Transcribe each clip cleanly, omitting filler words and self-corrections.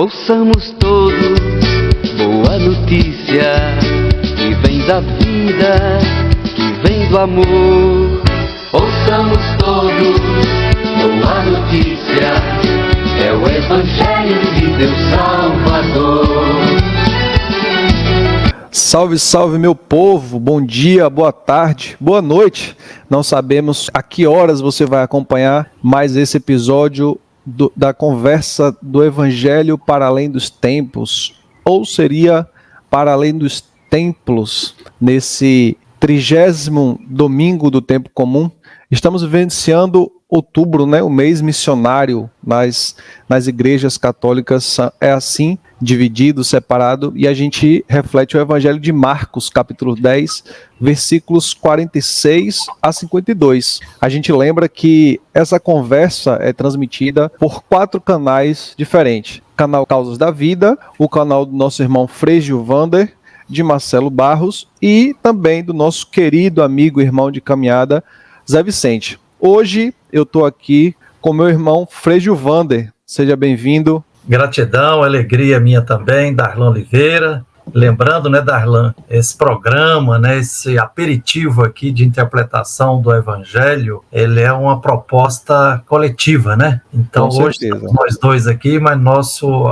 Ouçamos todos boa notícia, que vem da vida, que vem do amor. Ouçamos todos boa notícia, é o Evangelho de Deus Salvador. Salve, salve meu povo, bom dia, boa tarde, boa noite. Não sabemos a que horas você vai acompanhar mais esse episódio da conversa do Evangelho para além dos tempos, ou seria para além dos templos, nesse 30º domingo do tempo comum. Estamos vivenciando outubro, né, o mês missionário nas igrejas católicas, é assim, dividido, separado, e a gente reflete o Evangelho de Marcos, capítulo 10, versículos 46 a 52. A gente lembra que essa conversa é transmitida por 4 canais diferentes. Canal Causas da Vida, o canal do nosso irmão Frei Gilvander, de Marcelo Barros, e também do nosso querido amigo e irmão de caminhada, Zé Vicente. Hoje eu estou aqui com meu irmão Frei Gilvander. Seja bem-vindo. Gratidão, alegria minha também, Darlan Oliveira. Lembrando, né, Darlan, esse programa, né, esse aperitivo aqui de interpretação do Evangelho, ele é uma proposta coletiva, né? Então hoje estamos nós dois aqui, mas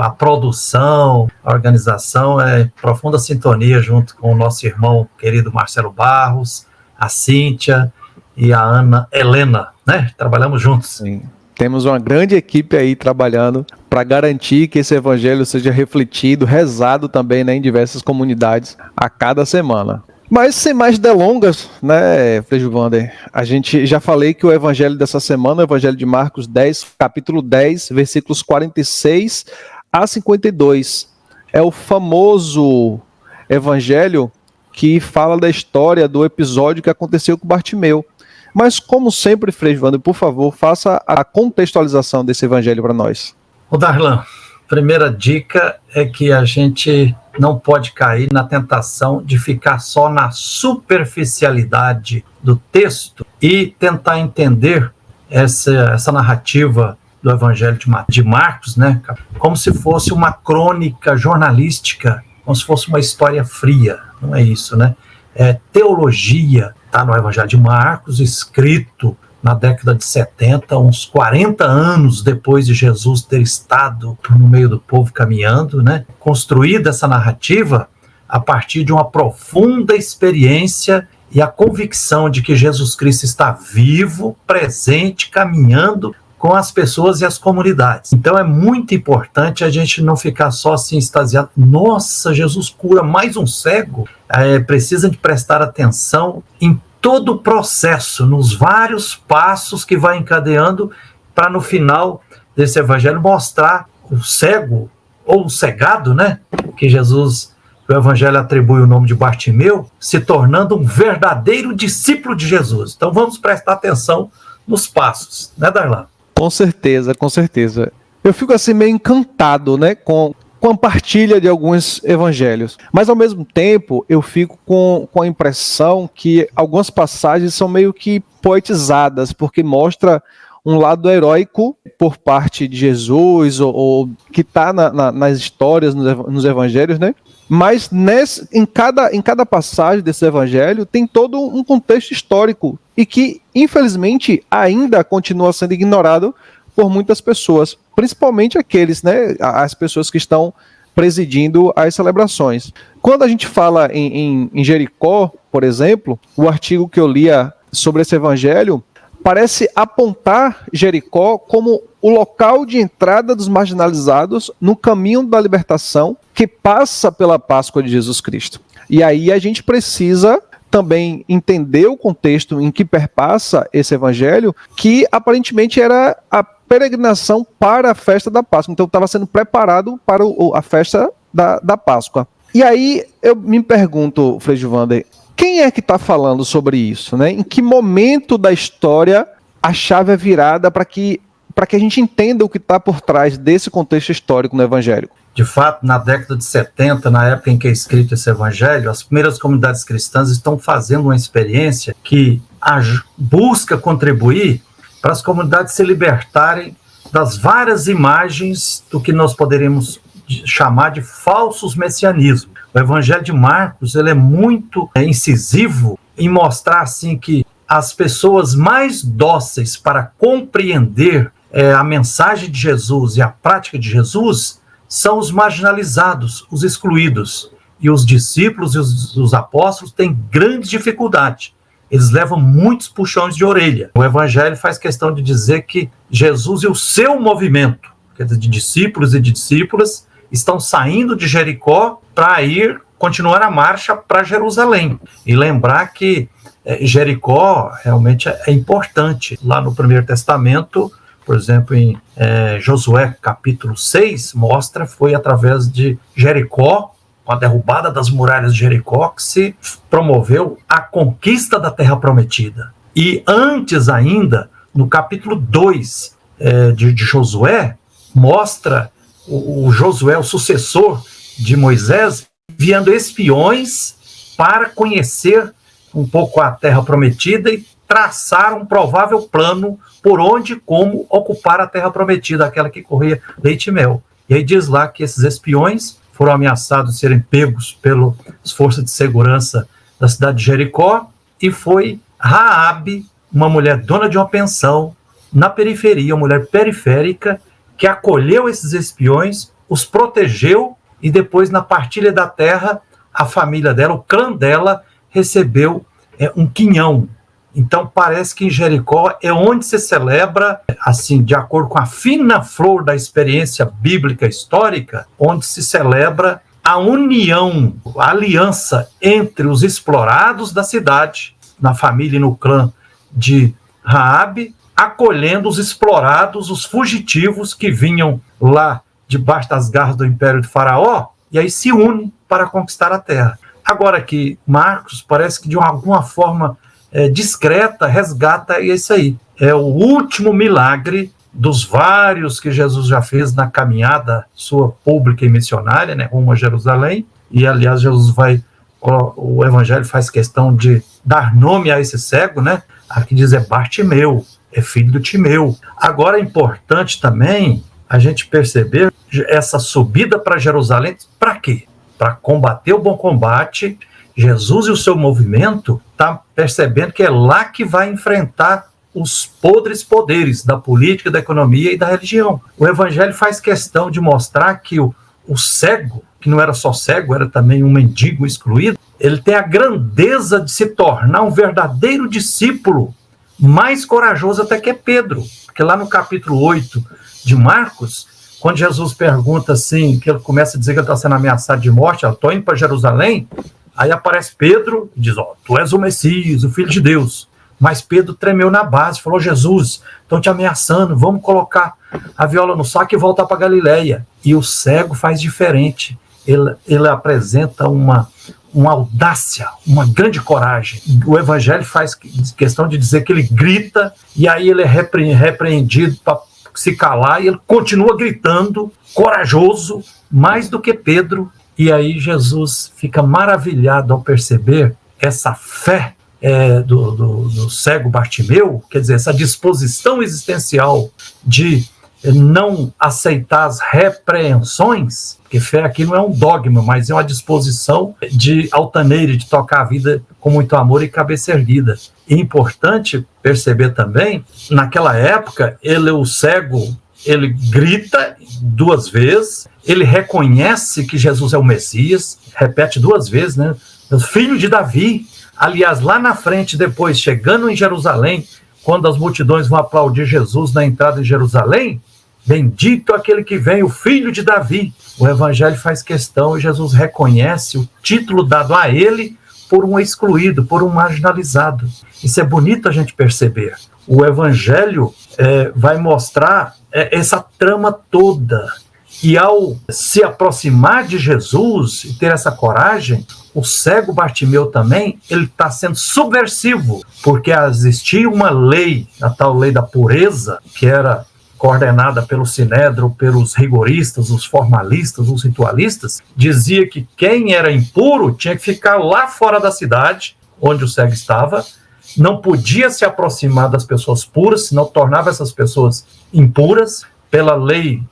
a produção, a organização é em profunda sintonia junto com o nosso irmão querido Marcelo Barros, a Cíntia e a Ana Helena, né? Trabalhamos juntos. Sim. Temos uma grande equipe aí trabalhando para garantir que esse evangelho seja refletido, rezado também, né, em diversas comunidades a cada semana. Mas sem mais delongas, né, Frei Gilvander, a gente já falei que o evangelho dessa semana, o evangelho de Marcos 10, capítulo 10, versículos 46 a 52, é o famoso evangelho que fala da história do episódio que aconteceu com Bartimeu. Mas, como sempre, Frei Gilvander, por favor, faça a contextualização desse evangelho para nós. O Darlan, primeira dica é que a gente não pode cair na tentação de ficar só na superficialidade do texto e tentar entender essa narrativa do evangelho de Marcos, né, como se fosse uma crônica jornalística, como se fosse uma história fria. Não é isso, né? É teologia. Está no Evangelho de Marcos, escrito na década de 70, uns 40 anos depois de Jesus ter estado no meio do povo caminhando, né? Construída essa narrativa a partir de uma profunda experiência e a convicção de que Jesus Cristo está vivo, presente, caminhando com as pessoas e as comunidades. Então é muito importante a gente não ficar só assim extasiado. Nossa, Jesus cura mais um cego. Precisa de prestar atenção em todo o processo, nos vários passos que vai encadeando para no final desse evangelho mostrar o cego ou o cegado, né? Que o evangelho atribui o nome de Bartimeu, se tornando um verdadeiro discípulo de Jesus. Então vamos prestar atenção nos passos, né, Darlan? Com certeza, com certeza. Eu fico assim meio encantado, né, com a partilha de alguns evangelhos. Mas ao mesmo tempo eu fico com a impressão que algumas passagens são meio que poetizadas, porque mostra um lado heróico por parte de Jesus, ou que está nas histórias, nos evangelhos, né? Mas em cada passagem desse evangelho tem todo um contexto histórico e que, infelizmente, ainda continua sendo ignorado por muitas pessoas, principalmente aqueles, né, as pessoas que estão presidindo as celebrações. Quando a gente fala em Jericó, por exemplo, o artigo que eu lia sobre esse evangelho parece apontar Jericó como o local de entrada dos marginalizados no caminho da libertação que passa pela Páscoa de Jesus Cristo. E aí a gente precisa também entender o contexto em que perpassa esse evangelho, que aparentemente era a peregrinação para a festa da Páscoa. Então estava sendo preparado para a festa da Páscoa. E aí eu me pergunto, Frei Gilvander, quem é que está falando sobre isso, né? Em que momento da história a chave é virada para que a gente entenda o que está por trás desse contexto histórico no Evangelho? De fato, na década de 70, na época em que é escrito esse Evangelho, as primeiras comunidades cristãs estão fazendo uma experiência que busca contribuir para as comunidades se libertarem das várias imagens do que nós poderíamos chamar de falsos messianismos. O Evangelho de Marcos, ele é muito incisivo em mostrar assim que as pessoas mais dóceis para compreender a mensagem de Jesus e a prática de Jesus são os marginalizados, os excluídos. E os discípulos e os apóstolos têm grande dificuldade. Eles levam muitos puxões de orelha. O Evangelho faz questão de dizer que Jesus e o seu movimento, quer dizer, de discípulos e de discípulas, estão saindo de Jericó para continuar a marcha para Jerusalém. E lembrar que Jericó realmente é importante. Lá no Primeiro Testamento, por exemplo, em Josué capítulo 6, mostra que foi através de Jericó, com a derrubada das muralhas de Jericó, que se promoveu a conquista da Terra Prometida. E antes ainda, no capítulo 2 de Josué, mostra o Josué, o sucessor de Moisés, enviando espiões para conhecer um pouco a Terra Prometida e traçar um provável plano por onde e como ocupar a Terra Prometida, aquela que corria leite e mel. E aí diz lá que esses espiões foram ameaçados de serem pegos pelas forças de segurança da cidade de Jericó, e foi Raabe, uma mulher dona de uma pensão na periferia, uma mulher periférica, que acolheu esses espiões, os protegeu, e depois, na partilha da terra, a família dela, o clã dela, recebeu um quinhão. Então parece que em Jericó é onde se celebra, assim, de acordo com a fina flor da experiência bíblica histórica, onde se celebra a união, a aliança entre os explorados da cidade, na família e no clã de Raabe, acolhendo os explorados, os fugitivos que vinham lá debaixo das garras do Império de Faraó, e aí se unem para conquistar a terra. Agora aqui, Marcos parece que de alguma forma discreta resgata isso aí. É o último milagre dos vários que Jesus já fez na caminhada sua pública e missionária, né, rumo a Jerusalém. E aliás, o Evangelho faz questão de dar nome a esse cego, né? Aqui diz Bartimeu, é filho do Timeu. Agora é importante também a gente perceber essa subida para Jerusalém. Para quê? Para combater o bom combate. Jesus e o seu movimento está percebendo que é lá que vai enfrentar os podres poderes da política, da economia e da religião. O Evangelho faz questão de mostrar que o cego, que não era só cego, era também um mendigo excluído, ele tem a grandeza de se tornar um verdadeiro discípulo, mais corajoso até que Pedro. Porque lá no capítulo 8 de Marcos, quando Jesus pergunta assim, que ele começa a dizer que ele está sendo ameaçado de morte, eu estou indo para Jerusalém, aí aparece Pedro e diz, tu és o Messias, o Filho de Deus. Mas Pedro tremeu na base, falou, Jesus, estão te ameaçando, vamos colocar a viola no saco e voltar para Galileia. E o cego faz diferente, ele apresenta uma audácia, uma grande coragem. O Evangelho faz questão de dizer que ele grita, e aí ele é repreendido para se calar, e ele continua gritando, corajoso, mais do que Pedro. E aí Jesus fica maravilhado ao perceber essa fé do cego Bartimeu, quer dizer, essa disposição existencial de não aceitar as repreensões, porque fé aqui não é um dogma, mas é uma disposição de altaneira, de tocar a vida com muito amor e cabeça erguida. E é importante perceber também, naquela época, o cego, ele grita 2 vezes, ele reconhece que Jesus é o Messias, repete 2 vezes, né? Filho de Davi. Aliás, lá na frente, depois, chegando em Jerusalém, quando as multidões vão aplaudir Jesus na entrada de Jerusalém, bendito aquele que vem, o Filho de Davi. O Evangelho faz questão e Jesus reconhece o título dado a ele por um excluído, por um marginalizado. Isso é bonito a gente perceber. O Evangelho vai mostrar essa trama toda. E ao se aproximar de Jesus e ter essa coragem, o cego Bartimeu também, ele está sendo subversivo, porque existia uma lei, a tal lei da pureza, que era coordenada pelo Sinédrio, pelos rigoristas, os formalistas, os ritualistas, dizia que quem era impuro tinha que ficar lá fora da cidade, onde o cego estava, não podia se aproximar das pessoas puras, senão tornava essas pessoas impuras. Pela lei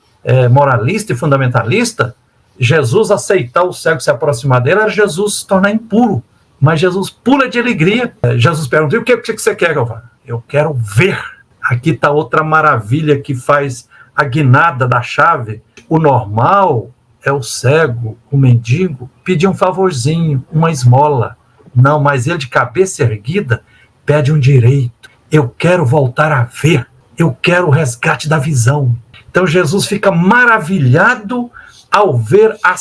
moralista e fundamentalista, Jesus aceitar o cego se aproximar dele era Jesus se tornar impuro. Mas Jesus pula de alegria. Jesus pergunta: e o que você quer, Galvão? Eu quero ver. Aqui está outra maravilha que faz a guinada da chave. O normal é o cego, o mendigo, pedir um favorzinho, uma esmola. Não, mas ele de cabeça erguida pede um direito. Eu quero voltar a ver. Eu quero o resgate da visão. Então Jesus fica maravilhado ao ver a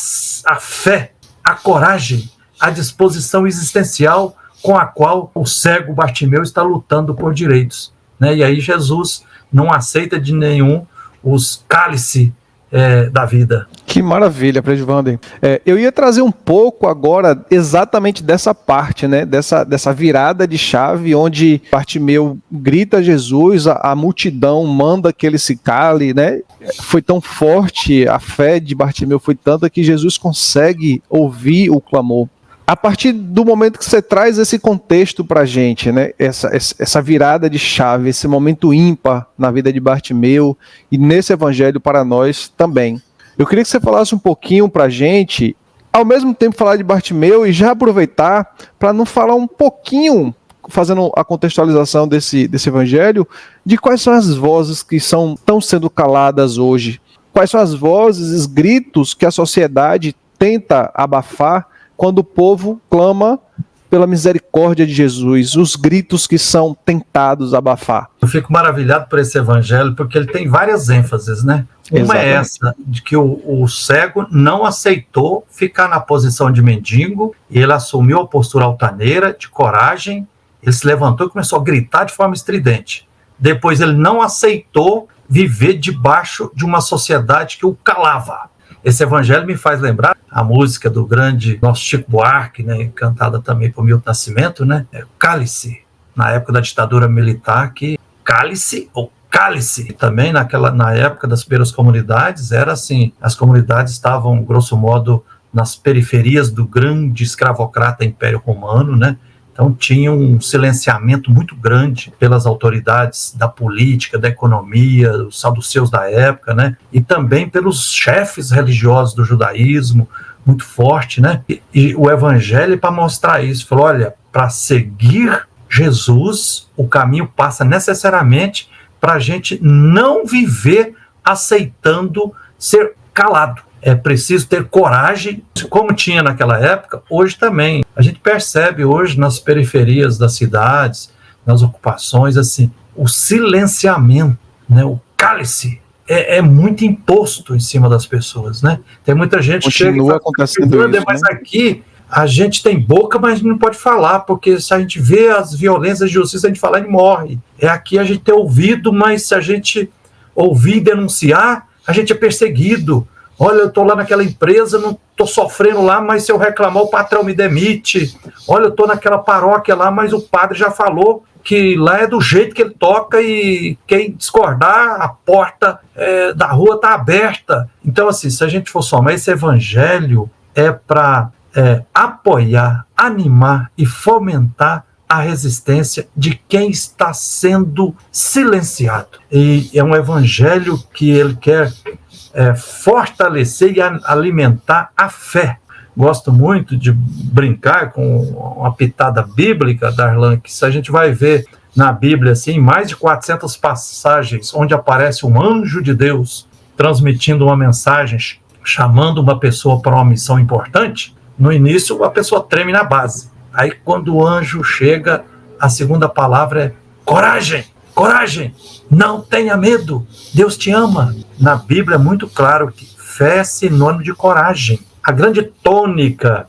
fé, a coragem, a disposição existencial com a qual o cego Bartimeu está lutando por direitos. E aí Jesus não aceita de nenhum os cálices da vida. Que maravilha, Frei Givanden. Eu ia trazer um pouco agora exatamente dessa parte, né? Dessa virada de chave, onde Bartimeu grita a Jesus, a multidão manda que ele se cale, né? Foi tão forte, a fé de Bartimeu foi tanta que Jesus consegue ouvir o clamor. A partir do momento que você traz esse contexto para a gente, né? Essa virada de chave, esse momento ímpar na vida de Bartimeu e nesse evangelho para nós também. Eu queria que você falasse um pouquinho para a gente, ao mesmo tempo falar de Bartimeu e já aproveitar para não falar um pouquinho, fazendo a contextualização desse evangelho, de quais são as vozes que estão sendo caladas hoje. Quais são as vozes, os gritos que a sociedade tenta abafar quando o povo clama pela misericórdia de Jesus, os gritos que são tentados abafar. Eu fico maravilhado por esse evangelho, porque ele tem várias ênfases, né? Uma é essa, de que o cego não aceitou ficar na posição de mendigo, e ele assumiu a postura altaneira, de coragem, ele se levantou e começou a gritar de forma estridente. Depois ele não aceitou viver debaixo de uma sociedade que o calava. Esse evangelho me faz lembrar a música do grande nosso Chico Buarque, né, cantada também por Milton Nascimento, né, Cálice, na época da ditadura militar, que cálice ou cálice, também na época das primeiras comunidades, era assim, as comunidades estavam, grosso modo, nas periferias do grande escravocrata Império Romano, né, então tinha um silenciamento muito grande pelas autoridades da política, da economia, os saduceus da época, né? E também pelos chefes religiosos do judaísmo, muito forte, né? E o evangelho para mostrar isso, falou: olha, para seguir Jesus, o caminho passa necessariamente para a gente não viver aceitando ser calado. É preciso ter coragem, como tinha naquela época, hoje também. A gente percebe hoje nas periferias das cidades, nas ocupações, assim, o silenciamento, né, o cálice é muito imposto em cima das pessoas, né? Tem muita gente que continua acontecendo isso, mas né? Aqui a gente tem boca, mas não pode falar, porque se a gente vê as violências de justiça, a gente fala e morre. Aqui a gente tem ouvido, mas se a gente ouvir e denunciar, a gente é perseguido. Olha, eu estou lá naquela empresa, não estou sofrendo lá, mas se eu reclamar o patrão me demite. Olha, eu estou naquela paróquia lá, mas o padre já falou que lá é do jeito que ele toca e quem discordar, a porta da rua está aberta. Então, assim, se a gente for somar, esse evangelho é para apoiar, animar e fomentar a resistência de quem está sendo silenciado. E é um evangelho que ele quer fortalecer e alimentar a fé. Gosto muito de brincar com uma pitada bíblica, Darlan, que se a gente vai ver na Bíblia assim, mais de 400 passagens onde aparece um anjo de Deus transmitindo uma mensagem, chamando uma pessoa para uma missão importante, no início a pessoa treme na base. Aí quando o anjo chega, a segunda palavra é coragem, coragem, não tenha medo, Deus te ama. Na Bíblia é muito claro que fé é sinônimo de coragem. A grande tônica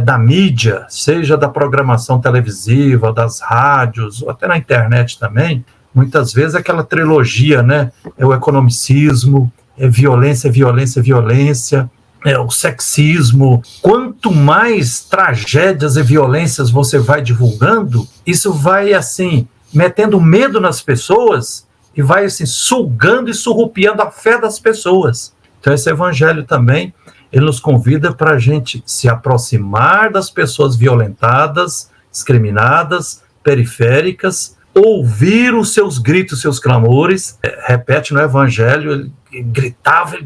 da mídia, seja da programação televisiva, das rádios, ou até na internet também, muitas vezes é aquela trilogia, né? É o economicismo, é violência, violência, violência, é o sexismo. Quanto mais tragédias e violências você vai divulgando, isso vai, assim, metendo medo nas pessoas e vai, assim, sugando e surrupiando a fé das pessoas. Então, esse evangelho também, ele nos convida para a gente se aproximar das pessoas violentadas, discriminadas, periféricas, ouvir os seus gritos, seus clamores. Repete no Evangelho, ele gritava.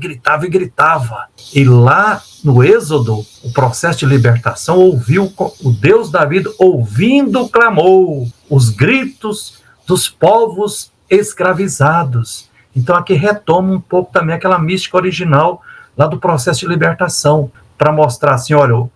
E lá no Êxodo, o processo de libertação, ouviu o Deus da vida, ouvindo, clamou os gritos dos povos escravizados. Então aqui retoma um pouco também aquela mística original lá do processo de libertação, para mostrar assim, olha,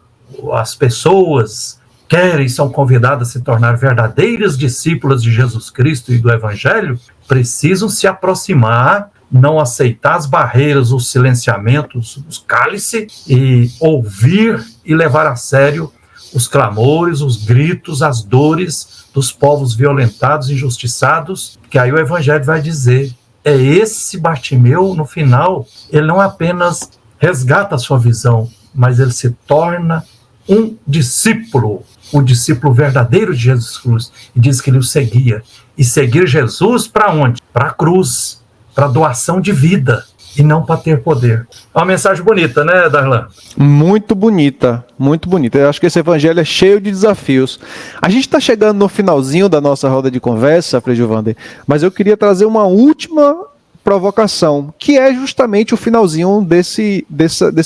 as pessoas querem, são convidadas a se tornar verdadeiras discípulas de Jesus Cristo e do Evangelho, precisam se aproximar, não aceitar as barreiras, os silenciamentos, os cálice, e ouvir e levar a sério os clamores, os gritos, as dores dos povos violentados, injustiçados, que aí o Evangelho vai dizer, é esse Bartimeu, no final, ele não apenas resgata a sua visão, mas ele se torna um discípulo, o discípulo verdadeiro de Jesus Cristo, e diz que ele o seguia. E seguir Jesus para onde? Para a cruz, para a doação de vida, e não para ter poder. É uma mensagem bonita, né, Darlan? Muito bonita, muito bonita. Eu acho que esse evangelho é cheio de desafios. A gente está chegando no finalzinho da nossa roda de conversa, Frei Gilvander, mas eu queria trazer uma última provocação, que é justamente o finalzinho desse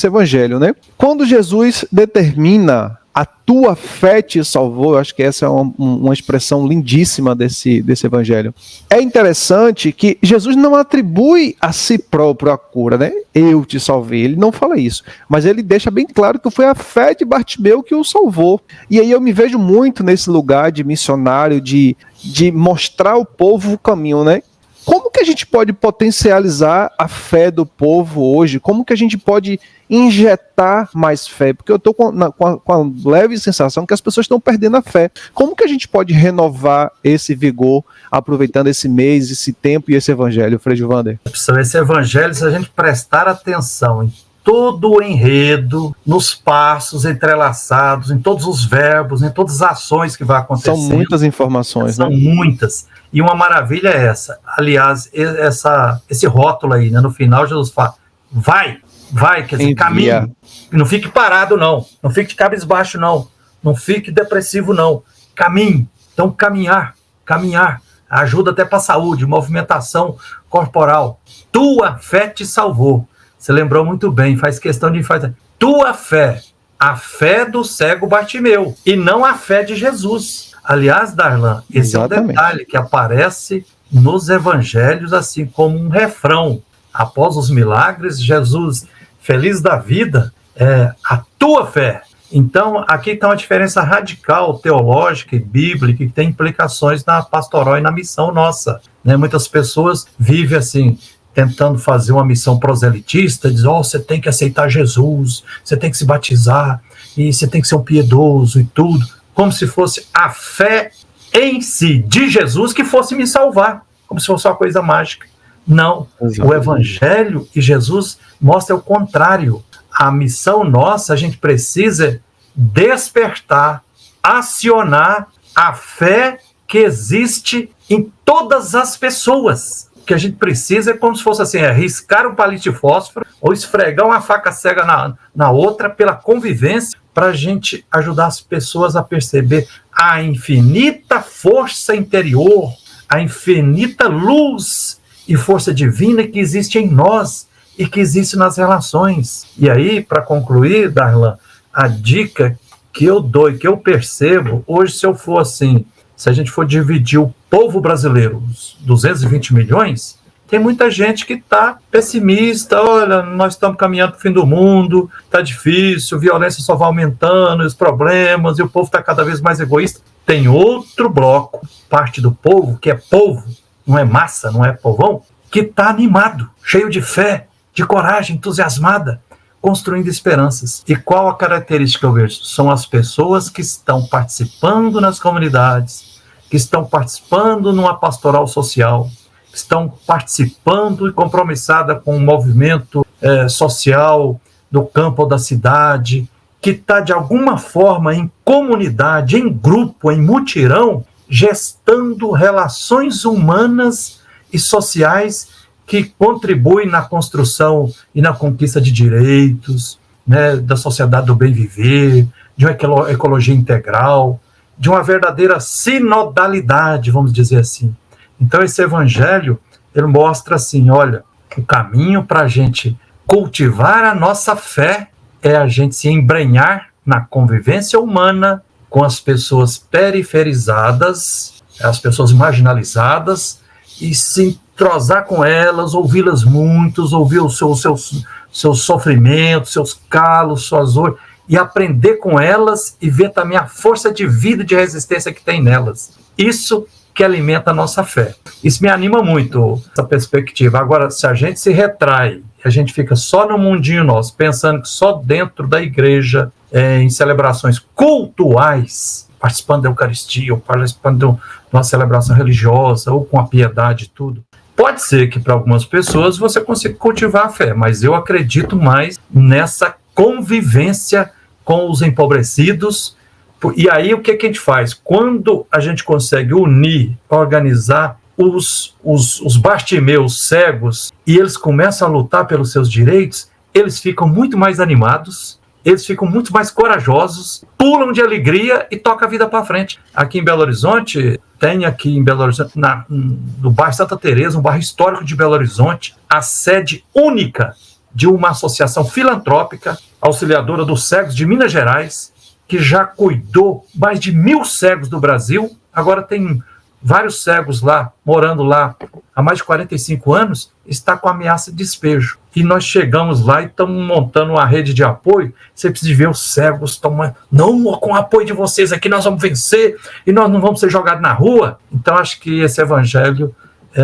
evangelho, né? Quando Jesus determina a tua fé te salvou, eu acho que essa é uma expressão lindíssima desse evangelho. É interessante que Jesus não atribui a si próprio a cura, né? Eu te salvei, ele não fala isso, mas ele deixa bem claro que foi a fé de Bartimeu que o salvou. E aí eu me vejo muito nesse lugar de missionário, de mostrar ao povo o caminho, né? Como que a gente pode potencializar a fé do povo hoje? Como que a gente pode injetar mais fé? Porque eu estou com a leve sensação que as pessoas estão perdendo a fé. Como que a gente pode renovar esse vigor, aproveitando esse mês, esse tempo e esse evangelho, Frei Gilvander? Esse evangelho, se a gente prestar atenção em todo o enredo, nos passos entrelaçados, em todos os verbos, em todas as ações que vai acontecer. São muitas informações, São muitas. E uma maravilha é essa. Aliás, esse rótulo aí, né? No final, Jesus fala, vai, quer dizer, caminhe. Não fique parado, não. Não fique de cabisbaixo, não. Não fique depressivo, não. Caminhe. Então, caminhar. Ajuda até para a saúde, movimentação corporal. Tua fé te salvou. Você lembrou muito bem, faz questão de fazer. Tua fé, a fé do cego Bartimeu, e não a fé de Jesus. Aliás, Darlan, esse Exatamente. É um detalhe que aparece nos evangelhos assim como um refrão. Após os milagres, Jesus, feliz da vida, a tua fé. Então, aqui está uma diferença radical, teológica e bíblica, que tem implicações na pastoral e na missão nossa. Né? Muitas pessoas vivem assim, tentando fazer uma missão proselitista, diz, você tem que aceitar Jesus, você tem que se batizar, e você tem que ser um piedoso e tudo, como se fosse a fé em si de Jesus que fosse me salvar, como se fosse uma coisa mágica. Não, Exatamente. O Evangelho e Jesus mostra o contrário. A missão nossa, a gente precisa despertar, acionar a fé que existe em todas as pessoas. O que a gente precisa é como se fosse assim, riscar um palito de fósforo ou esfregar uma faca cega na outra pela convivência, para a gente ajudar as pessoas a perceber a infinita força interior, a infinita luz e força divina que existe em nós e que existe nas relações. E aí, para concluir, Darlan, a dica que eu dou e que eu percebo, hoje se eu for assim, se a gente for dividir o povo brasileiro, os 220 milhões, tem muita gente que está pessimista, olha, nós estamos caminhando para o fim do mundo, está difícil, a violência só vai aumentando, os problemas, e o povo está cada vez mais egoísta. Tem outro bloco, parte do povo, que é povo, não é massa, não é povão, que está animado, cheio de fé, de coragem, entusiasmada, construindo esperanças. E qual a característica que eu vejo? São as pessoas que estão participando nas comunidades, que estão participando numa pastoral social, que estão participando e compromissada com o movimento social do campo ou da cidade, que está de alguma forma em comunidade, em grupo, em mutirão, gestando relações humanas e sociais que contribuem na construção e na conquista de direitos, né, da sociedade do bem viver, de uma ecologia integral. de uma verdadeira sinodalidade, vamos dizer assim. Então esse evangelho, ele mostra assim, olha, o caminho para a gente cultivar a nossa fé é a gente se embrenhar na convivência humana com as pessoas periferizadas, as pessoas marginalizadas, e se entrosar com elas, ouvi-las muitos, ouvir os seus sofrimentos, seus calos, suas dores, e aprender com elas e ver também a força de vida e de resistência que tem nelas. Isso que alimenta a nossa fé. Isso me anima muito, essa perspectiva. Agora, se a gente se retrai, a gente fica só no mundinho nosso, pensando que só dentro da igreja, em celebrações cultuais, participando da Eucaristia, ou participando de uma celebração religiosa, ou com a piedade e tudo, pode ser que para algumas pessoas você consiga cultivar a fé, mas eu acredito mais nessa convivência com os empobrecidos. E aí o que a gente faz? Quando a gente consegue unir, organizar os Bartimeus cegos e eles começam a lutar pelos seus direitos, eles ficam muito mais animados, eles ficam muito mais corajosos, pulam de alegria e tocam a vida para frente. Aqui em Belo Horizonte, no bairro Santa Teresa, um bairro histórico de Belo Horizonte, a sede única de uma associação filantrópica, auxiliadora dos cegos de Minas Gerais, que já cuidou mais de 1.000 cegos do Brasil, agora tem vários cegos lá, morando lá há mais de 45 anos, está com ameaça de despejo. E nós chegamos lá e estamos montando uma rede de apoio. Você precisa ver os cegos estão, não, com o apoio de vocês aqui nós vamos vencer e nós não vamos ser jogados na rua. Então acho que esse evangelho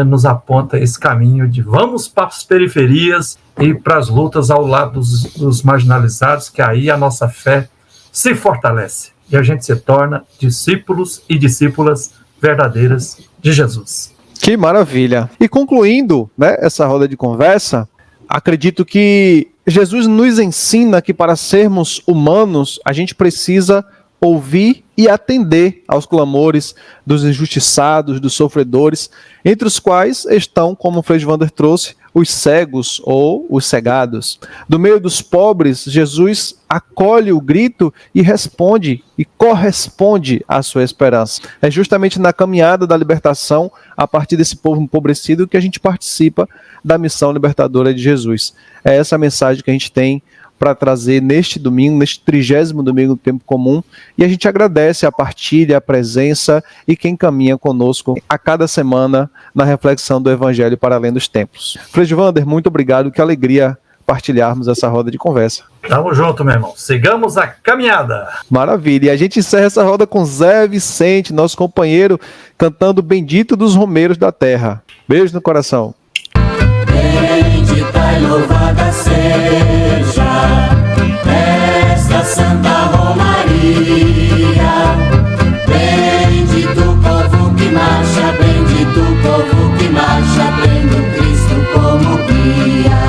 nos aponta esse caminho de vamos para as periferias e para as lutas ao lado dos marginalizados, que aí a nossa fé se fortalece e a gente se torna discípulos e discípulas verdadeiras de Jesus. Que maravilha! E concluindo, né, essa roda de conversa, acredito que Jesus nos ensina que para sermos humanos, a gente precisa ouvir e atender aos clamores dos injustiçados, dos sofredores, entre os quais estão, como o Frei Wander trouxe, os cegos ou os cegados. Do meio dos pobres, Jesus acolhe o grito e responde e corresponde à sua esperança. É justamente na caminhada da libertação, a partir desse povo empobrecido, que a gente participa da missão libertadora de Jesus. É essa a mensagem que a gente tem para trazer neste domingo, neste 30º domingo do Tempo Comum, e a gente agradece a partilha, a presença e quem caminha conosco a cada semana na reflexão do Evangelho para além dos tempos. Frei Wander, muito obrigado, que alegria partilharmos essa roda de conversa. Tamo junto, meu irmão. Sigamos a caminhada. Maravilha. E a gente encerra essa roda com Zé Vicente, nosso companheiro, cantando Bendito dos Romeiros da Terra. Beijo no coração. Bendita e louvada seja esta Santa Romaria. Bendito o povo que marcha, bendito o povo que marcha, tendo Cristo como guia.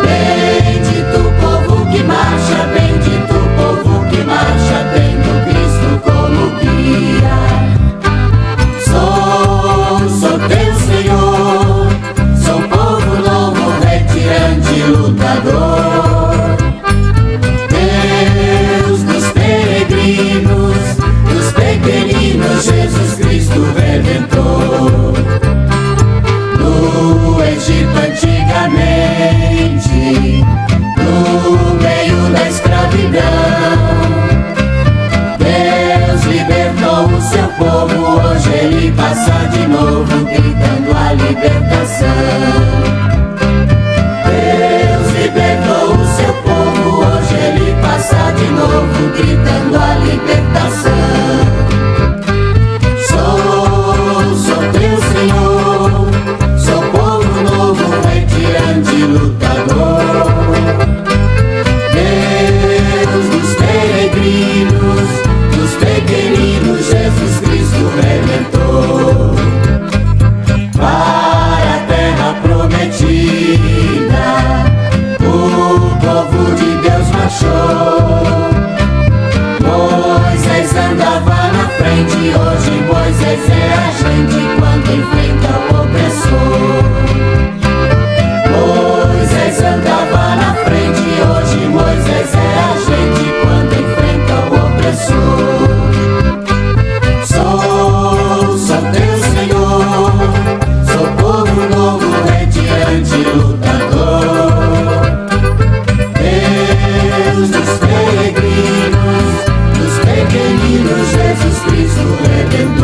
Bendito o povo que marcha, bendito o povo que marcha, tendo Cristo como guia. Sou teu Senhor, sou povo novo, retirante, lutador. Deus dos peregrinos, dos pequeninos, Jesus Cristo Redentor. No Egito antigamente, no meio da escravidão, Deus libertou o seu povo, hoje ele passa de novo, gritando a libertação. Deus libertou o seu povo, hoje ele passa de novo, gritando a libertação. Sou teu Senhor, sou povo novo, retirante, lutador. Deus dos peregrinos, dos pequeninos, Jesus Cristo Redentor. Para a terra Menino Jesus Cristo Redentor.